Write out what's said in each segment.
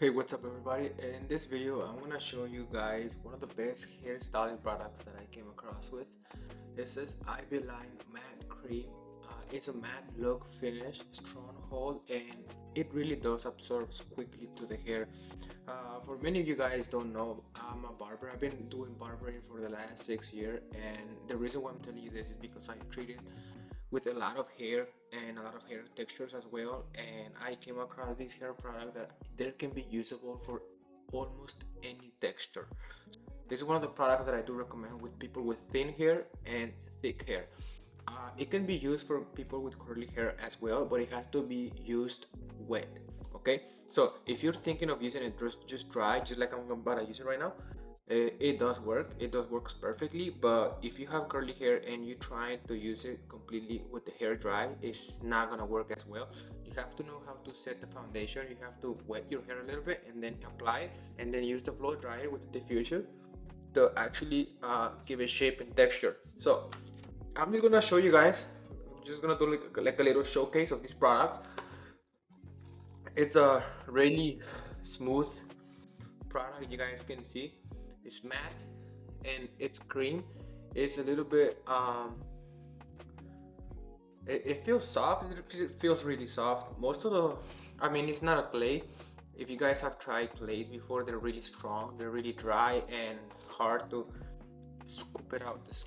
Hey, what's up everybody? In this video I'm gonna show you guys one of the best hairstyling products that I came across with. This is Ivy Line Matte Cream. It's a matte look finish, strong hold, and it really does absorb quickly to the hair. For many of you guys don't know, I'm a barber. I've been doing barbering for the last 6 years, and the reason why I'm telling you this is because I treated with a lot of hair and a lot of hair textures as well, and I came across this hair product that there can be usable for almost any texture. This is one of the products that I do recommend with people with thin hair and thick hair. It can be used for people with curly hair as well, but it has to be used wet. Okay, so if you're thinking of using it just dry, just like I'm about to use it right now, it does work. It does works perfectly. But if you have curly hair and you try to use it completely with the hair dry, it's not gonna work as well. You have to know how to set the foundation. You have to wet your hair a little bit and then apply it, and then use the blow dryer with the diffuser to actually give it shape and texture. So I'm just gonna show you guys. I'm just gonna do like a little showcase of this product. It's a really smooth product. You guys can see it's matte and it's cream. It's a little bit it feels soft. It feels really soft. Most of the, I mean, it's not a clay. If you guys have tried clays before, they're really strong, they're really dry and hard to scoop it out this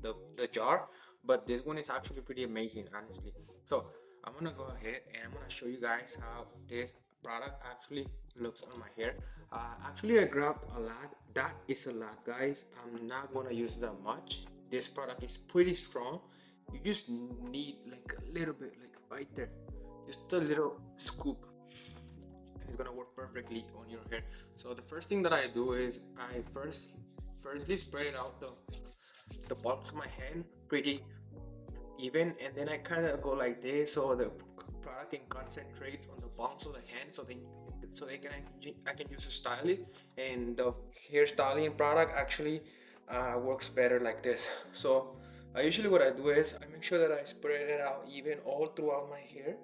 the jar. But this one is actually pretty amazing, honestly. So I'm gonna go ahead and I'm gonna show you guys how this product actually looks on my hair. Actually I grabbed a lot. That is a lot, guys. I'm not gonna use that much. This product is pretty strong. You just need like a little bit, like right there, just a little scoop. It's gonna work perfectly on your hair. So the first thing that I do is I firstly spread out the palms of my hand pretty even, and then I kind of go like this so the product can concentrate on the palms of the hand, so they can I can use to style it, and the hairstyling product actually works better like this. So usually what I do is I make sure that I spread it out even all throughout my hair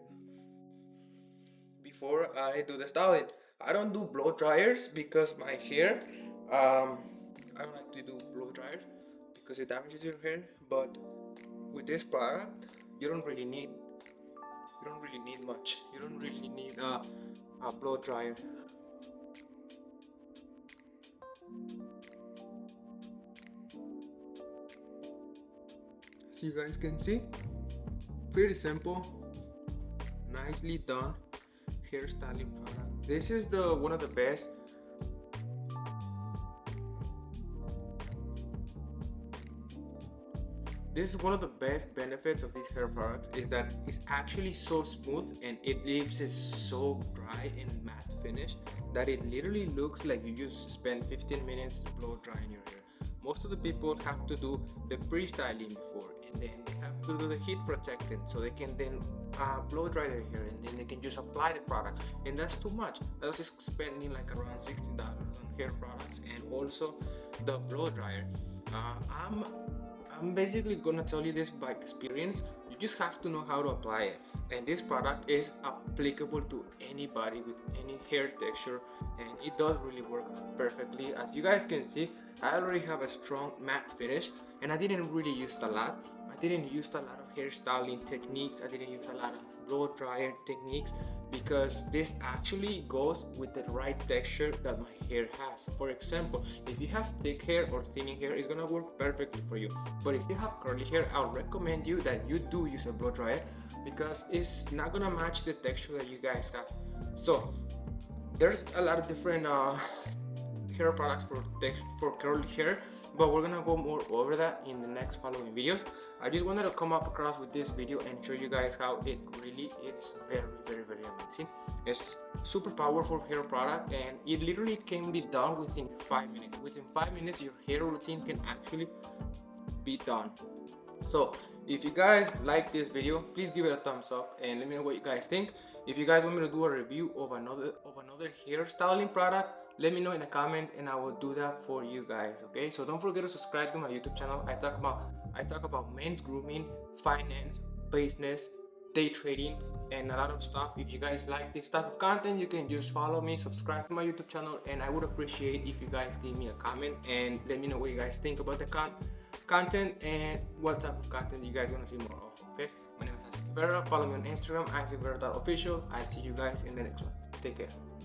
before I do the styling. I don't do blow dryers because my hair, I don't like to do blow dryers because it damages your hair. But with this product, you don't really need much. You don't really need a blow dryer. So you guys can see, pretty simple, nicely done hairstyling product. This is the one of the best. This is one of the best benefits of these hair products, is that it's actually so smooth and it leaves it so dry and matte finish that it literally looks like you just spent 15 minutes blow drying your hair. Most of the people have to do the pre-styling before, and then they have to do the heat protectant so they can then blow dry their hair, and then they can just apply the product, and that's too much. That's just spending like around $60 on hair products and also the blow dryer. I'm basically gonna tell you this by experience. You just have to know how to apply it, and this product is applicable to anybody with any hair texture, and it does really work perfectly. As you guys can see, I already have a strong matte finish, and I didn't really use a lot. I didn't use a lot of hairstyling techniques. I didn't use a lot of blow dryer techniques because this actually goes with the right texture that my hair has. For example, if you have thick hair or thinning hair, it's gonna work perfectly for you. But if you have curly hair, I'll recommend you that you do use a blow dryer because it's not gonna match the texture that you guys have. So there's a lot of different hair products for curly hair, but we're gonna go more over that in the next following videos. I just wanted to come up across with this video and show you guys how it really is very amazing. It's super powerful hair product, and it literally can be done within 5 minutes. Within 5 minutes your hair routine can actually be done. So if you guys like this video, please give it a thumbs up and let me know what you guys think. If you guys want me to do a review of another hairstyling product, let me know in the comment and I will do that for you guys. Okay, so don't forget to subscribe to my YouTube channel. I talk about men's grooming, finance, business, day trading and a lot of stuff. If you guys like this type of content, you can just follow me, subscribe to my YouTube channel, and I would appreciate if you guys give me a comment and let me know what you guys think about the content and what type of content you guys want to see more of. Okay, my name is Isaac Vera. Follow me on Instagram, IsaacVera.official. I see you guys in the next one. Take care.